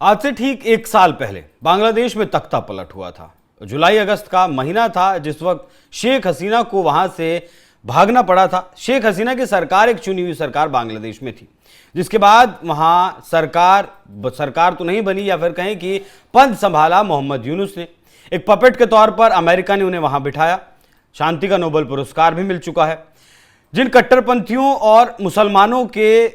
आज से ठीक एक साल पहले बांग्लादेश में तख्ता पलट हुआ था। जुलाई अगस्त का महीना था जिस वक्त शेख हसीना को वहां से भागना पड़ा था। शेख हसीना की सरकार एक चुनी हुई सरकार बांग्लादेश में थी, जिसके बाद वहां सरकार तो नहीं बनी, या फिर कहें कि पद संभाला मोहम्मद यूनुस ने। एक पपेट के तौर पर अमेरिका ने उन्हें वहां बिठाया। शांति का नोबेल पुरस्कार भी मिल चुका है। जिन कट्टरपंथियों और मुसलमानों के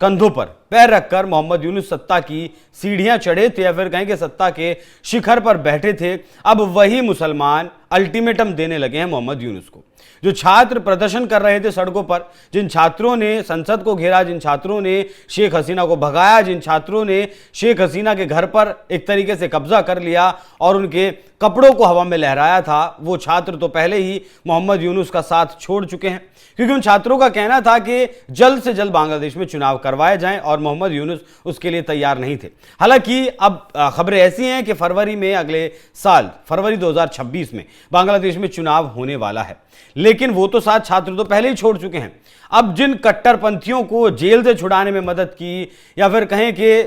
कंधों पर पैर रखकर मोहम्मद यूनुस सत्ता की सीढ़ियां चढ़े थे, या फिर कहें कि सत्ता के शिखर पर बैठे थे, अब वही मुसलमान अल्टीमेटम देने लगे हैं मोहम्मद यूनुस को। जो छात्र प्रदर्शन कर रहे थे सड़कों पर, जिन छात्रों ने संसद को घेरा, जिन छात्रों ने शेख हसीना को भगाया, जिन छात्रों ने शेख हसीना के घर पर एक तरीके से कब्जा कर लिया और उनके कपड़ों को हवा में लहराया था, वो छात्र तो पहले ही मोहम्मद यूनुस का साथ छोड़ चुके हैं, क्योंकि उन छात्रों का कहना था कि जल्द से जल्द बांग्लादेश में चुनाव करवाए जाएं, और मोहम्मद यूनुस उसके लिए तैयार नहीं थे। हालांकि अब खबरें ऐसी हैं कि फरवरी में, अगले साल फरवरी 2026 में बांग्लादेश में चुनाव होने वाला है, लेकिन वो तो साथ छात्र तो पहले ही छोड़ चुके हैं। अब जिन कट्टरपंथियों को जेल से छुड़ाने में मदद की, या फिर कहें कि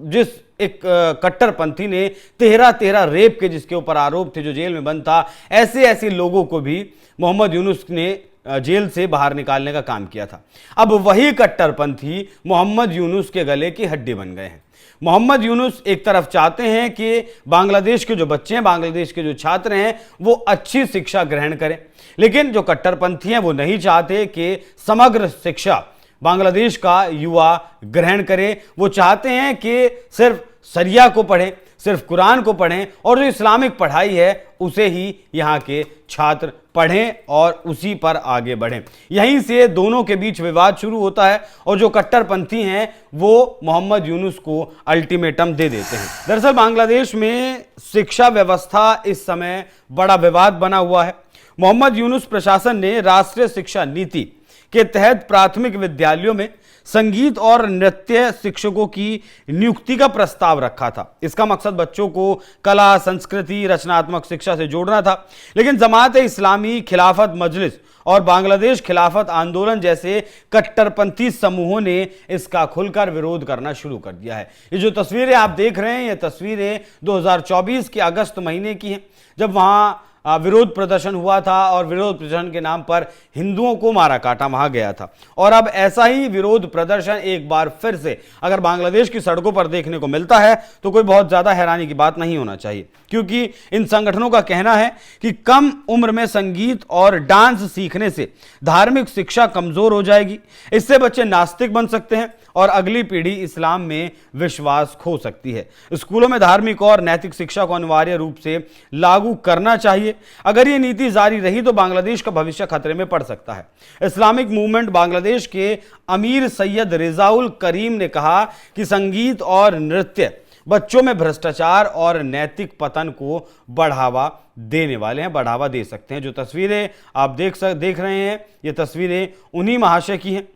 जिस एक कट्टरपंथी ने 13 रेप के जिसके ऊपर आरोप थे, जो जेल में बंद था, ऐसे लोगों को भी मोहम्मद यूनुस ने जेल से बाहर निकालने का काम किया था। अब वही कट्टरपंथी मोहम्मद यूनुस के गले की हड्डी बन गए हैं। मोहम्मद यूनुस एक तरफ चाहते हैं कि बांग्लादेश के जो बच्चे हैं, बांग्लादेश के जो छात्र हैं, वो अच्छी शिक्षा ग्रहण करें, लेकिन जो कट्टरपंथी हैं वो नहीं चाहते कि समग्र शिक्षा बांग्लादेश का युवा ग्रहण करे। वो चाहते हैं कि सिर्फ शरिया को पढ़ें, सिर्फ कुरान को पढ़ें, और जो इस्लामिक पढ़ाई है उसे ही यहाँ के छात्र पढ़ें और उसी पर आगे बढ़ें। यहीं से दोनों के बीच विवाद शुरू होता है, और जो कट्टरपंथी हैं वो मोहम्मद यूनुस को अल्टीमेटम दे देते हैं। दरअसल बांग्लादेश में शिक्षा व्यवस्था इस समय बड़ा विवाद बना हुआ है। मोहम्मद यूनुस प्रशासन ने राष्ट्रीय शिक्षा नीति के तहत प्राथमिक विद्यालयों में संगीत और नृत्य शिक्षकों की नियुक्ति का प्रस्ताव रखा था। इसका मकसद बच्चों को कला, संस्कृति, रचनात्मक शिक्षा से जोड़ना था, लेकिन जमात-ए-इस्लामी, खिलाफत मजलिस और बांग्लादेश खिलाफत आंदोलन जैसे कट्टरपंथी समूहों ने इसका खुलकर विरोध करना शुरू कर दिया है। ये जो तस्वीरें आप देख रहे हैं, ये तस्वीरें 2024 के अगस्त महीने की हैं, जब वहां विरोध प्रदर्शन हुआ था और विरोध प्रदर्शन के नाम पर हिंदुओं को मारा काटा वहां गया था। और अब ऐसा ही विरोध प्रदर्शन एक बार फिर से अगर बांग्लादेश की सड़कों पर देखने को मिलता है तो कोई बहुत ज्यादा हैरानी की बात नहीं होना चाहिए, क्योंकि इन संगठनों का कहना है कि कम उम्र में संगीत और डांस सीखने से धार्मिक शिक्षा कमजोर हो जाएगी, इससे बच्चे नास्तिक बन सकते हैं और अगली पीढ़ी इस्लाम में विश्वास खो सकती है। स्कूलों में धार्मिक और नैतिक शिक्षा को अनिवार्य रूप से लागू करना चाहिए। अगर ये नीति जारी रही तो बांग्लादेश का भविष्य खतरे में पड़ सकता है। इस्लामिक मूवमेंट बांग्लादेश के अमीर सैयद रिजाउल करीम ने कहा कि संगीत और नृत्य बच्चों में भ्रष्टाचार और नैतिक पतन को बढ़ावा देने वाले हैं, बढ़ावा दे सकते हैं। जो तस्वीरें आप देख रहे हैं, ये तस्वीरें उन्हीं महाशय की हैं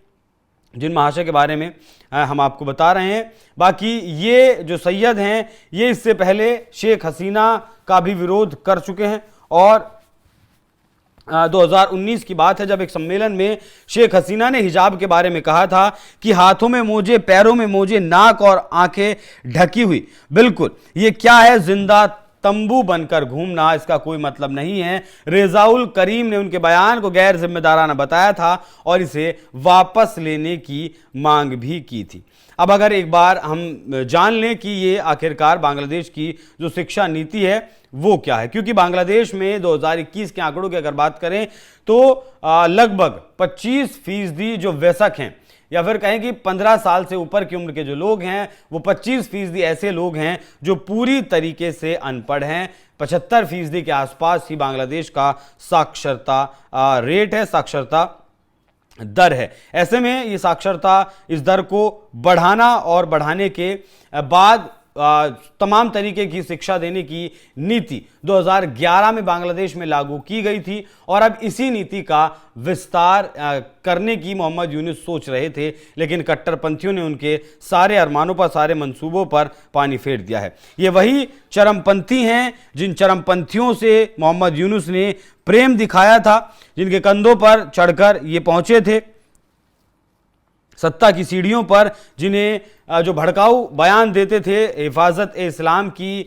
जिन महाशय के बारे में हम आपको बता रहे हैं। बाकी ये जो सैयद हैं, ये इससे पहले शेख हसीना का भी विरोध कर चुके हैं, और 2019 की बात है जब एक सम्मेलन में शेख हसीना ने हिजाब के बारे में कहा था कि हाथों में मोजे, पैरों में मोजे, नाक और आंखें ढकी हुई, बिल्कुल ये क्या है, जिंदा तंबू बनकर घूमना, इसका कोई मतलब नहीं है। रिजाउल करीम ने उनके बयान को गैर जिम्मेदाराना बताया था और इसे वापस लेने की मांग भी की थी। अब अगर एक बार हम जान लें कि ये आखिरकार बांग्लादेश की जो शिक्षा नीति है वो क्या है, क्योंकि बांग्लादेश में 2021 के आंकड़ों की अगर बात करें तो लगभग 25% जो वयस्क हैं, या फिर कहें कि 15 साल से ऊपर की उम्र के जो लोग हैं, वो 25% ऐसे लोग हैं जो पूरी तरीके से अनपढ़ हैं। 75% के आसपास ही बांग्लादेश का साक्षरता रेट है, साक्षरता दर है। ऐसे में ये साक्षरता इस दर को बढ़ाना और बढ़ाने के बाद तमाम तरीके की शिक्षा देने की नीति 2011 में बांग्लादेश में लागू की गई थी, और अब इसी नीति का विस्तार करने की मोहम्मद यूनुस सोच रहे थे, लेकिन कट्टरपंथियों ने उनके सारे अरमानों पर, सारे मंसूबों पर पानी फेर दिया है। ये वही चरमपंथी हैं जिन चरमपंथियों से मोहम्मद यूनुस ने प्रेम दिखाया था, जिनके कंधों पर चढ़कर ये पहुंचे थे। सत्ता की सीढ़ियों पर जिन्हें जो भड़काऊ बयान देते थे हिफाजत ए इस्लाम की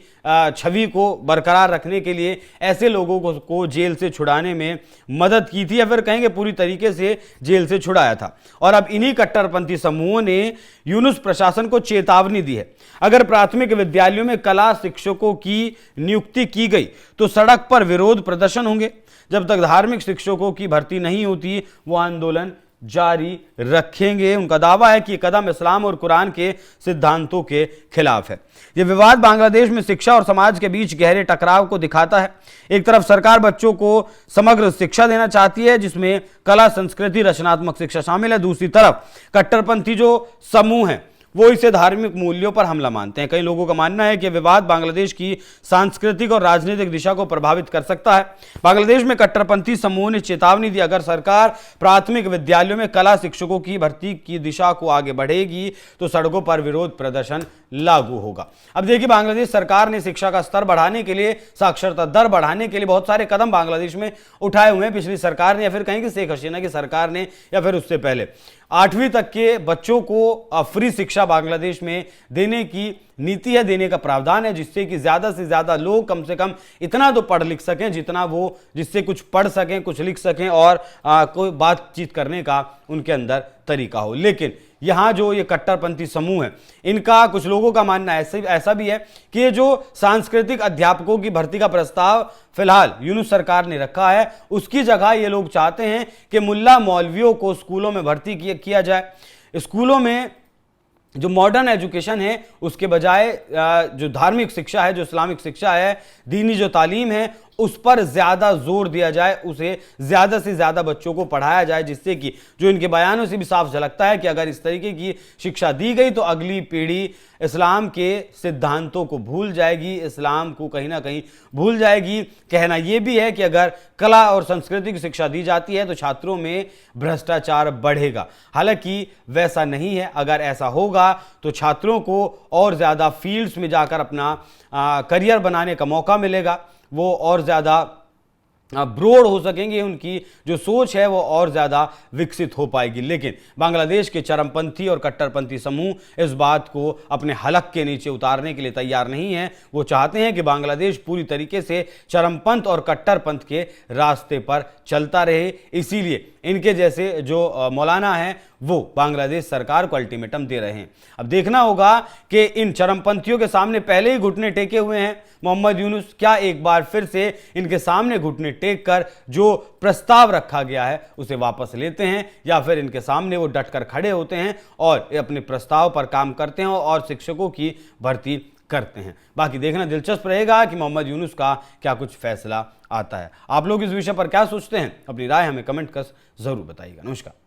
छवि को बरकरार रखने के लिए, ऐसे लोगों को जेल से छुड़ाने में मदद की थी, या फिर कहेंगे पूरी तरीके से जेल से छुड़ाया था। और अब इन्हीं कट्टरपंथी समूहों ने यूनुस प्रशासन को चेतावनी दी है। अगर प्राथमिक विद्यालयों में कला शिक्षकों की नियुक्ति की गई तो सड़क पर विरोध प्रदर्शन होंगे। जब तक धार्मिक शिक्षकों की भर्ती नहीं होती, वो आंदोलन जारी रखेंगे। उनका दावा है कि यह कदम इस्लाम और कुरान के सिद्धांतों के खिलाफ है। यह विवाद बांग्लादेश में शिक्षा और समाज के बीच गहरे टकराव को दिखाता है। एक तरफ सरकार बच्चों को समग्र शिक्षा देना चाहती है, जिसमें कला, संस्कृति, रचनात्मक शिक्षा शामिल है। दूसरी तरफ कट्टरपंथी जो समूह हैं वो इसे धार्मिक मूल्यों पर हमला मानते हैं। कई लोगों का मानना है कि विवाद बांग्लादेश की सांस्कृतिक और राजनीतिक दिशा को प्रभावित कर सकता है। बांग्लादेश में कट्टरपंथी समूह ने चेतावनी दी, अगर सरकार प्राथमिक विद्यालयों में कला शिक्षकों की भर्ती की दिशा को आगे बढ़ेगी तो सड़कों पर विरोध प्रदर्शन लागू होगा। अब देखिए, बांग्लादेश सरकार ने शिक्षा का स्तर बढ़ाने के लिए, साक्षरता दर बढ़ाने के लिए बहुत सारे कदम बांग्लादेश में उठाए हुए हैं। पिछली सरकार ने, या फिर कहेंगे शेख हसीना की सरकार ने, या फिर उससे पहले 8वीं तक के बच्चों को फ्री शिक्षा बांग्लादेश में देने की नीति है, देने का प्रावधान है, जिससे कि ज्यादा से ज्यादा लोग कम से कम इतना तो पढ़ लिख सकें जितना वो, जिससे कुछ पढ़ सकें, कुछ लिख सकें और कोई बातचीत करने का उनके अंदर तरीका हो। लेकिन यहाँ जो ये कट्टरपंथी समूह है, इनका कुछ लोगों का मानना ऐसा भी है कि ये जो सांस्कृतिक अध्यापकों की भर्ती का प्रस्ताव फिलहाल यूनुस सरकार ने रखा है, उसकी जगह ये लोग चाहते हैं कि मुल्ला मौलवियों को स्कूलों में भर्ती किया जाए। स्कूलों में जो मॉडर्न एजुकेशन है उसके बजाय जो धार्मिक शिक्षा है, जो इस्लामिक शिक्षा है, दीनी जो तालीम है, उस पर ज्यादा जोर दिया जाए, उसे ज्यादा से ज्यादा बच्चों को पढ़ाया जाए, जिससे कि जो इनके बयानों से भी साफ झलकता है कि अगर इस तरीके की शिक्षा दी गई तो अगली पीढ़ी इस्लाम के सिद्धांतों को भूल जाएगी, इस्लाम को कहीं ना कहीं भूल जाएगी। कहना यह भी है कि अगर कला और संस्कृति की शिक्षा दी जाती है तो छात्रों में भ्रष्टाचार बढ़ेगा। हालांकि वैसा नहीं है। अगर ऐसा होगा तो छात्रों को और ज्यादा फील्ड्स में जाकर अपना करियर बनाने का मौका मिलेगा, वो और ज़्यादा ब्रॉड हो सकेंगे, उनकी जो सोच है वो और ज़्यादा विकसित हो पाएगी। लेकिन बांग्लादेश के चरमपंथी और कट्टरपंथी समूह इस बात को अपने हलक के नीचे उतारने के लिए तैयार नहीं है। वो चाहते हैं कि बांग्लादेश पूरी तरीके से चरमपंथ और कट्टरपंथ के रास्ते पर चलता रहे। इसीलिए इनके जैसे जो मौलाना हैं वो बांग्लादेश सरकार को अल्टीमेटम दे रहे हैं। अब देखना होगा कि इन चरमपंथियों के सामने पहले ही घुटने टेके हुए हैं मोहम्मद यूनुस, क्या एक बार फिर से इनके सामने घुटने टेक कर जो प्रस्ताव रखा गया है उसे वापस लेते हैं, या फिर इनके सामने वो डटकर खड़े होते हैं और अपने प्रस्ताव पर काम करते हैं और शिक्षकों की भर्ती करते हैं। बाकी देखना दिलचस्प रहेगा कि मोहम्मद यूनुस का क्या कुछ फैसला आता है। आप लोग इस विषय पर क्या सोचते हैं? अपनी राय हमें कमेंट कर जरूर बताइएगा। नमस्कार।